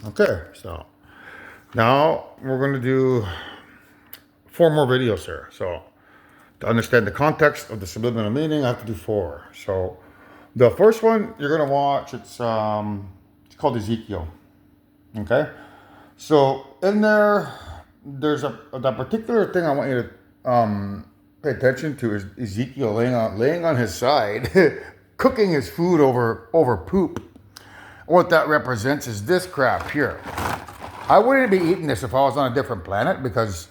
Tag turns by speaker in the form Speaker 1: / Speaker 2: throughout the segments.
Speaker 1: Okay, so now we're going to do four more videos here. So to understand the context of the subliminal meaning, I have to do four. So the first one you're going to watch, it's called Ezekiel. Okay, so in there, there's that particular thing I want you to pay attention to is Ezekiel laying on his side, cooking his food over poop. What that represents is this crap here. I wouldn't be eating this if I was on a different planet because,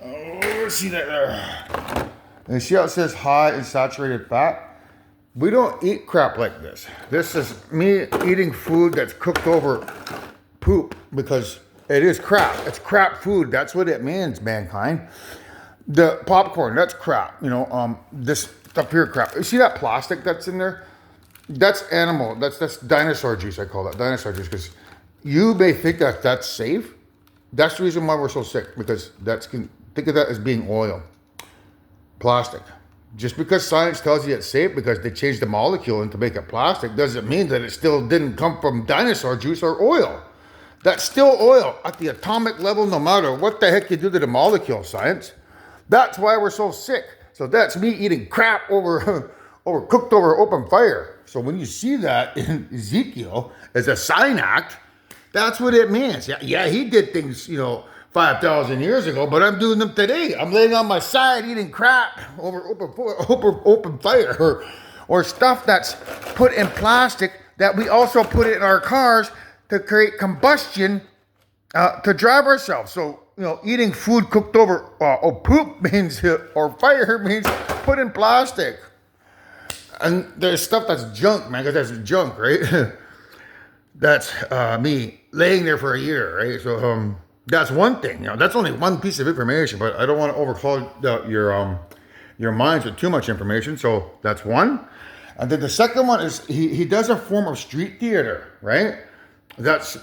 Speaker 1: let's see that there. And see how it says high in saturated fat? We don't eat crap like this. This is me eating food that's cooked over poop because it is crap. It's crap food. That's what it means, mankind. The popcorn, that's crap. This stuff here, crap. You see that plastic that's in there? That's animal. That's dinosaur juice. I call that dinosaur juice because you may think that that's safe. That's the reason why we're so sick because think of that as being oil, plastic. Just because science tells you it's safe because they changed the molecule to make it plastic doesn't mean that it still didn't come from dinosaur juice or oil. That's still oil at the atomic level, no matter what the heck you do to the molecule, science. That's why we're so sick. So that's me eating crap over cooked over open fire. So when you see that in Ezekiel as a sign act, that's what it means. Yeah, he did things, 5,000 years ago, but I'm doing them today. I'm laying on my side eating crap over open fire or stuff that's put in plastic that we also put it in our cars to create combustion to drive ourselves. So, eating food cooked over poop means, or fire means put in plastic. And there's stuff that's junk, man, because that's junk, right? That's me laying there for a year, right? So that's one thing. That's only one piece of information, but I don't want to overcloud your minds with too much information. So that's one. And then the second one is he does a form of street theater, right? That's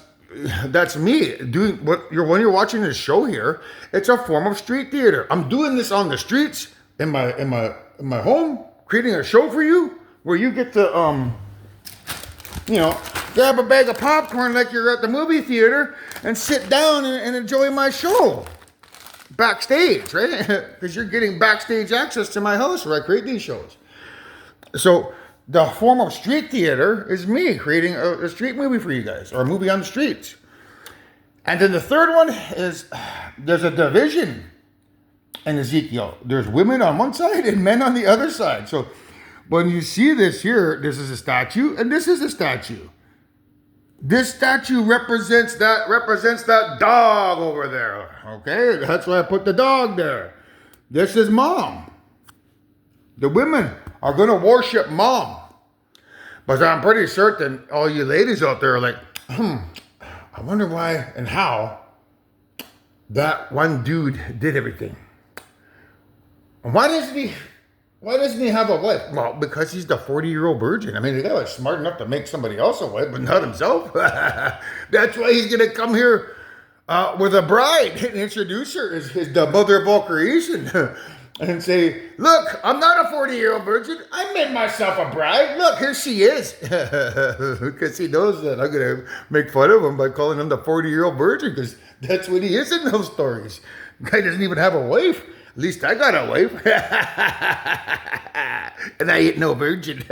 Speaker 1: me doing when you're watching this show here. It's a form of street theater. I'm doing this on the streets in my home, creating a show for you where you get to grab a bag of popcorn like you're at the movie theater and sit down and enjoy my show backstage, right? Because you're getting backstage access to my house where I create these shows. So the form of street theater is me creating a street movie for you guys, or a movie on the streets. And then the third one is there's a division in Ezekiel. There's women on one side and men on the other side. So when you see this here, this is a statue and this is a statue. This statue represents that dog over there. Okay, that's why I put the dog there. This is mom. The women are going to worship mom. But I'm pretty certain all you ladies out there are like, I wonder why and how that one dude did everything. And why doesn't he have a wife? Well, because he's the 40-year-old virgin. I mean, the guy was smart enough to make somebody else a wife, but not himself. That's why he's going to come here with a bride and introduce her as the mother of all creation. And say, look, I'm not a 40-year-old virgin. I made myself a bride. Look, here she is. Because he knows that I'm going to make fun of him by calling him the 40-year-old virgin, because that's what he is in those stories. The guy doesn't even have a wife. At least I got a wife. And I ain't no virgin.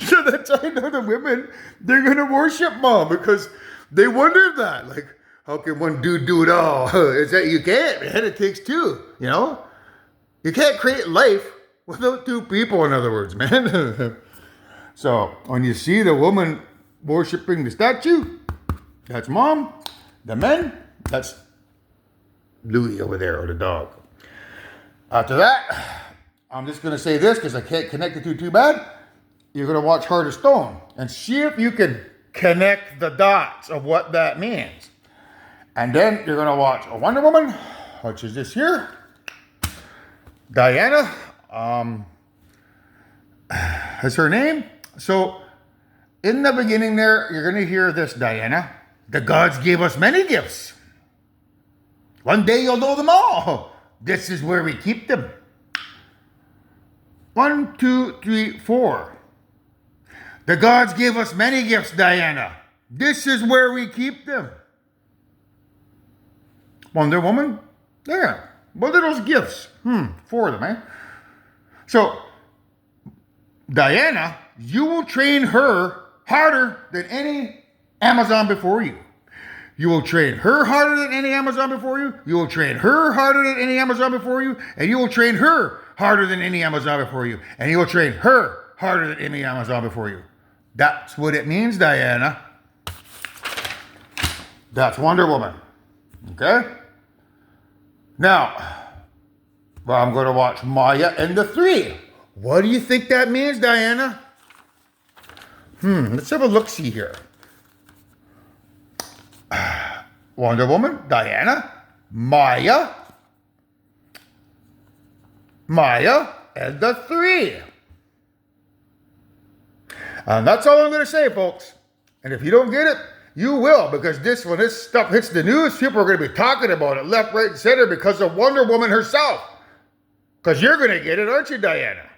Speaker 1: So that's how I know the women, they're going to worship mom, because they wonder that. Like, how can one dude do it all? It's that you can't, man. It takes two, You can't create life without two people, in other words, man. So when you see the woman worshiping the statue, that's mom. The men, that's Louie over there, or the dog. After that, I'm just going to say this because I can't connect the two too bad. You're going to watch Heart of Stone and see if you can connect the dots of what that means. And then you're going to watch a Wonder Woman, which is this here. Diana is her name. So in the beginning there, you're going to hear this Diana. The gods gave us many gifts. One day you'll know them all. This is where we keep them. 1, 2, 3, 4. The gods gave us many gifts, Diana. This is where we keep them. Wonder Woman? Yeah. What are those gifts? 4 of them, eh? So, Diana, you will train her harder than any Amazon before you. You will train her harder than any Amazon before you. You will train her harder than any Amazon before you. And you will train her harder than any Amazon before you. And you will train her harder than any Amazon before you. That's what it means, Diana. That's Wonder Woman. Okay? Now, I'm going to watch Maya and the 3. What do you think that means, Diana? Let's have a look-see here. Wonder Woman, Diana, Maya, and the 3. And that's all I'm going to say, folks. And if you don't get it, you will, because when this stuff hits the news, people are going to be talking about it left, right, and center because of Wonder Woman herself. Because you're going to get it, aren't you, Diana?